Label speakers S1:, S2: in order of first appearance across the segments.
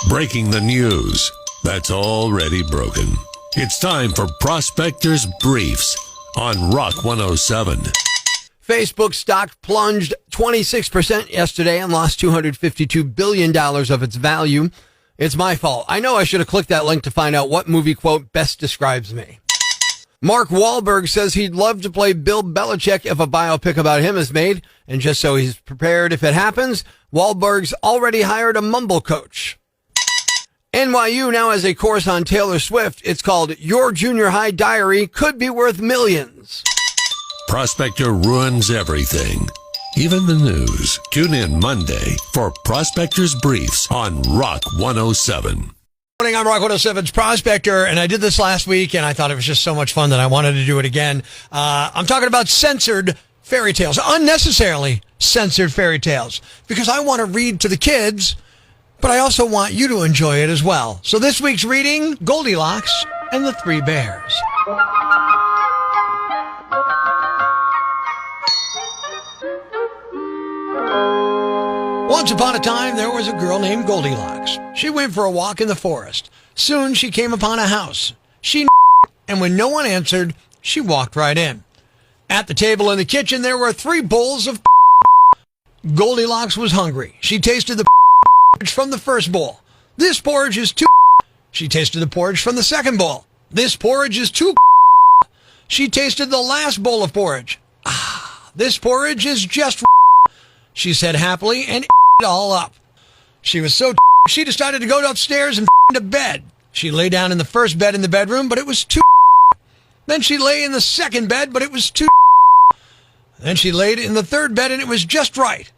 S1: Breaking the news that's already broken. It's time for Prospector's Briefs on Rock 107.
S2: Facebook stock plunged 26% yesterday and lost $252 billion of its value. It's my fault. I know I should have clicked that link to find out what movie quote best describes me. Mark Wahlberg says he'd love to play Bill Belichick if a biopic about him is made. And just so he's prepared if it happens, Wahlberg's already hired a mumble coach. NYU now has a course on Taylor Swift. It's called Your Junior High Diary Could Be Worth Millions.
S1: Prospector ruins everything, even the news. Tune in Monday for Prospector's Briefs on Rock 107.
S2: Morning, I'm Rock 107's Prospector, and I did this last week, and I thought it was just so much fun that I wanted to do it again. I'm talking about censored fairy tales, unnecessarily censored fairy tales, because I want to read to the kids, but I also want you to enjoy it as well. So this week's reading, Goldilocks and the Three Bears. Once upon a time, there was a girl named Goldilocks. She went for a walk in the forest. Soon she came upon a house. She and when no one answered, she walked right in. At the table in the kitchen, there were 3 bowls of Goldilocks was hungry. She tasted the from the first bowl. This porridge is too. She tasted the porridge from the second bowl. This porridge is too. She tasted the last bowl of porridge. This porridge is just. She said happily and it all up. She was so she decided to go upstairs and to bed. She lay down in the first bed in the bedroom, but it was too. Then she lay in the second bed, but it was too. Then she laid in the third bed and it was just right.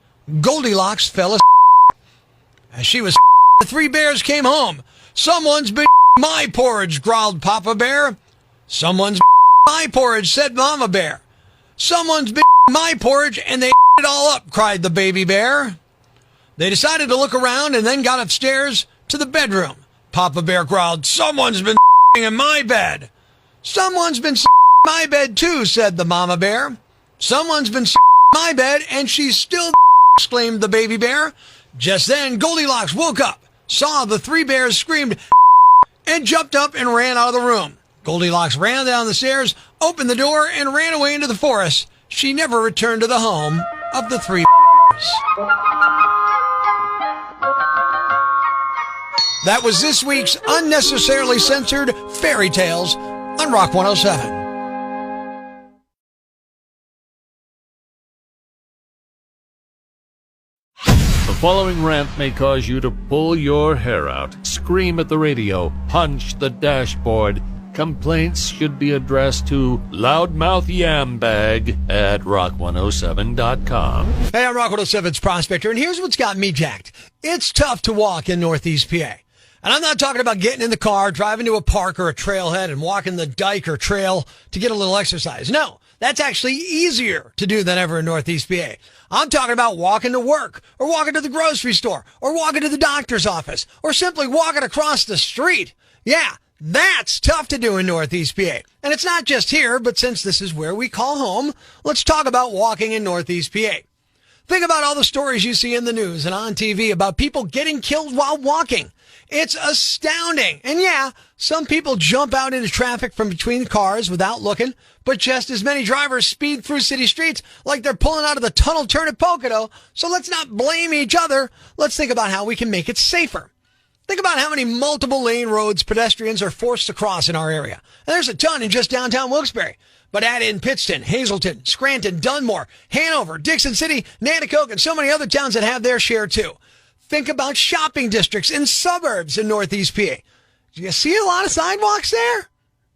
S2: Goldilocks fell asleep. As she was the 3 bears came home. Someone's been my porridge, growled Papa Bear. Someone's my porridge, said Mama Bear. Someone's been my porridge and they it all up, cried the baby bear. They decided to look around and then got upstairs to the bedroom. Papa Bear growled, someone's been in my bed. Someone's been in my bed too, said the Mama Bear. Someone's been in my bed and she's still exclaimed the baby bear. Just then, Goldilocks woke up, saw the 3 bears, screamed, and jumped up and ran out of the room. Goldilocks ran down the stairs, opened the door, and ran away into the forest. She never returned to the home of the 3 bears. That was this week's unnecessarily censored fairy tales on Rock 107.
S3: The following rant may cause you to pull your hair out, scream at the radio, punch the dashboard. Complaints should be addressed to Loudmouth Yambag at rock107.com.
S2: Hey, I'm Rock 107's Prospector, and here's what's got me jacked. It's tough to walk in Northeast PA. And I'm not talking about getting in the car, driving to a park or a trailhead and walking the dike or trail to get a little exercise. No, that's actually easier to do than ever in Northeast PA. I'm talking about walking to work or walking to the grocery store or walking to the doctor's office or simply walking across the street. Yeah, that's tough to do in Northeast PA. And it's not just here, but since this is where we call home, let's talk about walking in Northeast PA. Think about all the stories you see in the news and on TV about people getting killed while walking. It's astounding. And yeah, some people jump out into traffic from between cars without looking, but just as many drivers speed through city streets like they're pulling out of the tunnel turn at Pocono. So let's not blame each other. Let's think about how we can make it safer. Think about how many multiple lane roads pedestrians are forced to cross in our area. And there's a ton in just downtown Wilkes-Barre. But add in Pittston, Hazleton, Scranton, Dunmore, Hanover, Dixon City, Nanticoke, and so many other towns that have their share too. Think about shopping districts in suburbs in Northeast PA. Do you see a lot of sidewalks there?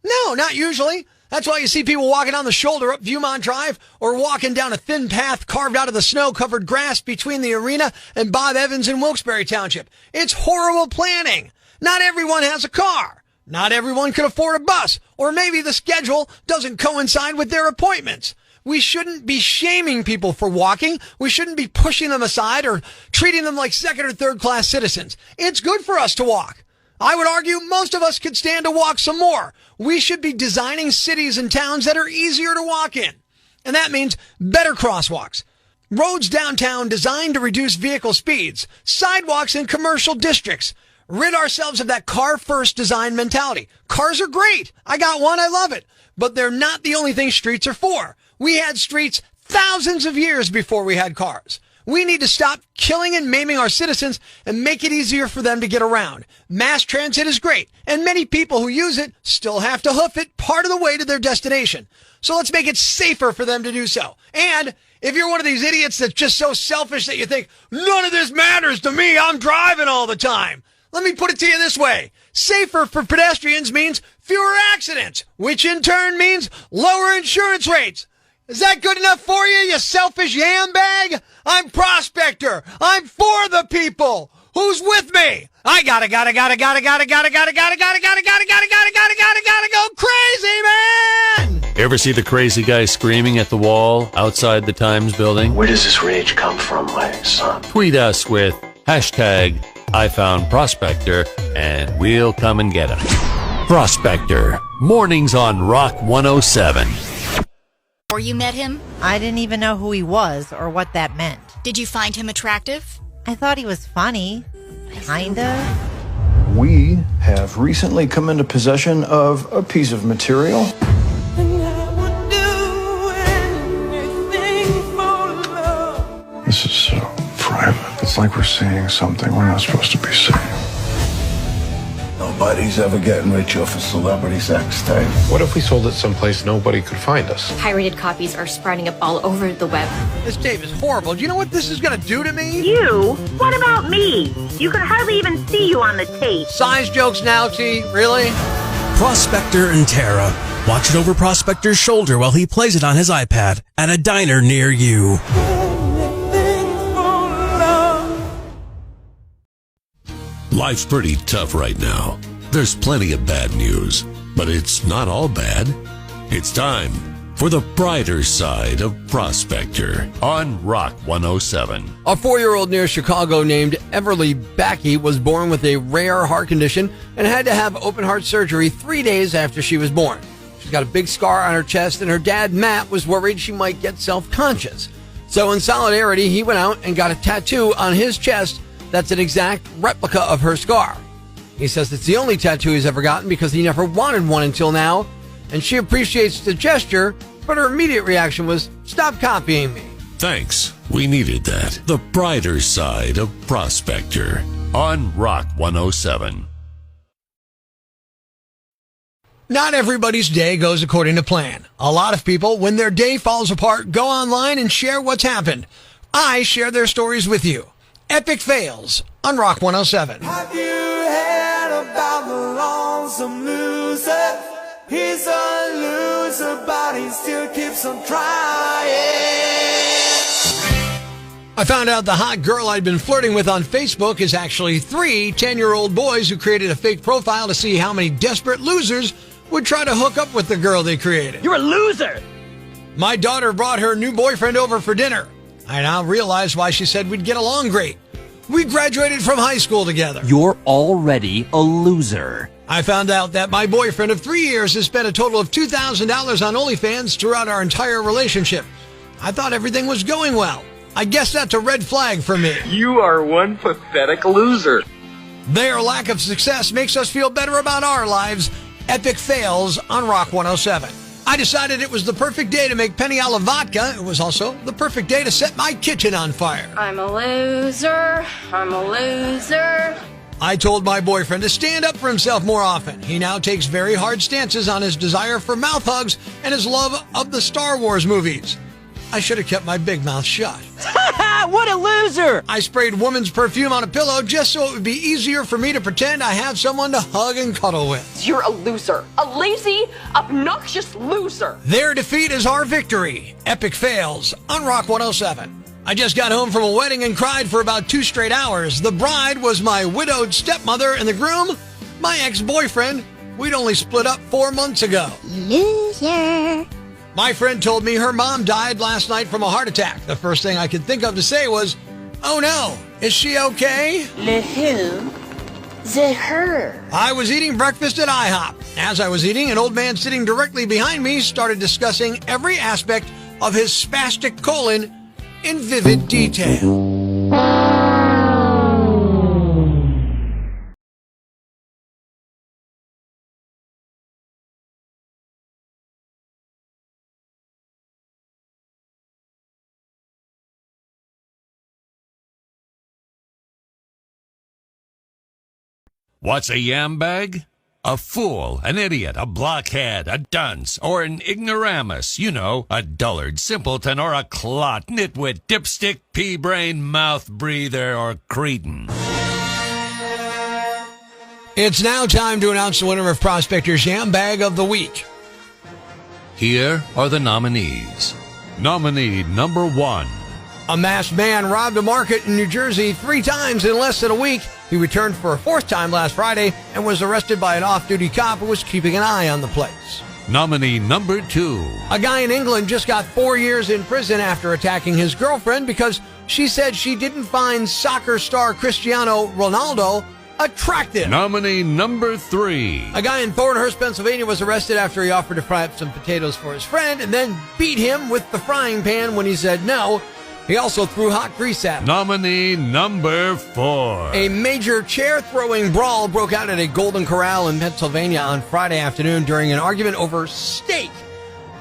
S2: No, not usually. That's why you see people walking down the shoulder up Viewmont Drive or walking down a thin path carved out of the snow-covered grass between the arena and Bob Evans in Wilkes-Barre Township. It's horrible planning. Not everyone has a car. Not everyone can afford a bus. Or maybe the schedule doesn't coincide with their appointments. We shouldn't be shaming people for walking. We shouldn't be pushing them aside or treating them like second or third class citizens. It's good for us to walk. I would argue most of us could stand to walk some more. We should be designing cities and towns that are easier to walk in. And that means better crosswalks, roads downtown designed to reduce vehicle speeds, sidewalks in commercial districts, Rid ourselves of that car-first design mentality. Cars are great. I got one. I love it. But they're not the only thing streets are for. We had streets thousands of years before we had cars. We need to stop killing and maiming our citizens and make it easier for them to get around. Mass transit is great, and many people who use it still have to hoof it part of the way to their destination. So let's make it safer for them to do so. And if you're one of these idiots that's just so selfish that you think, none of this matters to me, I'm driving all the time. Let me put it to you this way. Safer for pedestrians means fewer accidents, which in turn means lower insurance rates. Is that good enough for you, you selfish yambag? I'm Prospector. I'm for the people. Who's with me? I gotta go crazy, man!
S3: Ever see the crazy guy screaming at the wall outside the Times building?
S4: Where does this rage come from, my son?
S3: Tweet us with hashtag I found Prospector and we'll come and get him. Prospector, mornings on Rock 107.
S5: Before you met him,
S6: I didn't even know who he was or what that meant.
S5: did you find him attractive?
S6: I thought he was funny. Kinda.
S7: We have recently come into possession of a piece of material. This is so private. It's like we're seeing something we're not supposed to be seeing.
S8: Nobody's ever getting rich off a celebrity sex tape.
S9: What if we sold it someplace nobody could find us?
S10: Pirated copies are sprouting up all over the web.
S2: This tape is horrible. Do you know what this is going to do to me?
S11: You? What about me? You can hardly even see you on the tape.
S2: Size jokes now, T? Really?
S12: Prospector and Tara. Watch it over Prospector's shoulder while he plays it on his iPad at a diner near you.
S1: Life's pretty tough right now. There's plenty of bad news, but it's not all bad. It's time for the brighter side of Prospector on Rock 107.
S2: A 4-year-old near Chicago named Everly Backey was born with a rare heart condition and had to have open heart surgery 3 days after she was born. She's got a big scar on her chest, and her dad, Matt, was worried she might get self-conscious. So in solidarity, he went out and got a tattoo on his chest that's an exact replica of her scar. He says it's the only tattoo he's ever gotten because he never wanted one until now, and she appreciates the gesture, but her immediate reaction was, stop copying me.
S1: Thanks. We needed that. The brighter side of Prospector on Rock 107.
S2: Not everybody's day goes according to plan. A lot of people, when their day falls apart, go online and share what's happened. I share their stories with you. Epic fails on Rock 107.
S13: Have you heard about the lonesome loser? He's a loser, but he still keeps on trying.
S2: I found out the hot girl I'd been flirting with on Facebook is actually 3 10-year-old boys who created a fake profile to see how many desperate losers would try to hook up with the girl they created.
S13: You're a loser!
S2: My daughter brought her new boyfriend over for dinner. I now realize why she said we'd get along great. We graduated from high school together.
S14: You're already a loser.
S2: I found out that my boyfriend of 3 years has spent a total of $2,000 on OnlyFans throughout our entire relationship. I thought everything was going well. I guess that's a red flag for me.
S13: You are one pathetic loser.
S2: Their lack of success makes us feel better about our lives. Epic fails on Rock 107. I decided it was the perfect day to make penny alla vodka. It was also the perfect day to set my kitchen on fire.
S10: I'm a loser. I'm a loser.
S2: I told my boyfriend to stand up for himself more often. He now takes very hard stances on his desire for mouth hugs and his love of the Star Wars movies. I should have kept my big mouth shut.
S13: What a loser!
S2: I sprayed woman's perfume on a pillow just so it would be easier for me to pretend I have someone to hug and cuddle with.
S11: You're a loser. A lazy, obnoxious loser.
S2: Their defeat is our victory. Epic fails on Rock 107. I just got home from a wedding and cried for about 2 straight hours. The bride was my widowed stepmother and the groom, my ex-boyfriend. We'd only split up 4 months ago.
S5: Loser.
S2: My friend told me her mom died last night from a heart attack. The first thing I could think of to say was, oh no, is she okay?
S11: The who? The her.
S2: I was eating breakfast at IHOP. As I was eating, an old man sitting directly behind me started discussing every aspect of his spastic colon in vivid detail.
S3: What's a yambag? A fool, an idiot, a blockhead, a dunce, or an ignoramus. You know, a dullard, simpleton, or a clot, nitwit, dipstick, pea-brain, mouth breather, or cretin.
S2: It's now time to announce the winner of Prospector's Yambag of the Week.
S3: Here are the nominees. Nominee number 1.
S2: A masked man robbed a market in New Jersey 3 times in less than a week. He returned for a 4th time last Friday and was arrested by an off-duty cop who was keeping an eye on the place.
S3: Nominee number 2.
S2: A guy in England just got 4 years in prison after attacking his girlfriend because she said she didn't find soccer star Cristiano Ronaldo attractive.
S3: Nominee number 3.
S2: A guy in Thornhurst, Pennsylvania was arrested after he offered to fry up some potatoes for his friend and then beat him with the frying pan when he said no. He also threw hot grease at him.
S3: Nominee number 4.
S2: A major chair-throwing brawl broke out at a Golden Corral in Pennsylvania on Friday afternoon during an argument over steak.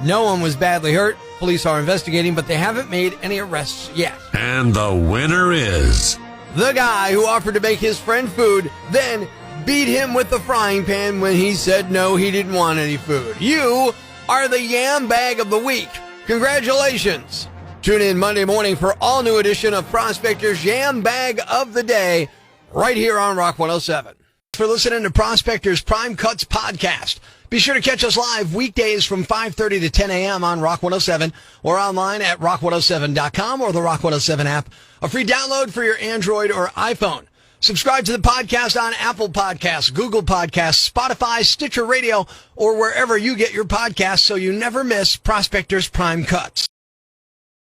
S2: No one was badly hurt. Police are investigating, but they haven't made any arrests yet.
S1: And the winner is
S2: the guy who offered to make his friend food, then beat him with the frying pan when he said no, he didn't want any food. You are the Yambag of the Week. Congratulations. Tune in Monday morning for all new edition of Prospector's Yambag of the Day right here on Rock 107. For listening to Prospector's Prime Cuts podcast. Be sure to catch us live weekdays from 5:30 to 10 a.m. on Rock 107 or online at rock107.com or the Rock 107 app. A free download for your Android or iPhone. Subscribe to the podcast on Apple Podcasts, Google Podcasts, Spotify, Stitcher Radio, or wherever you get your podcasts so you never miss Prospector's Prime Cuts.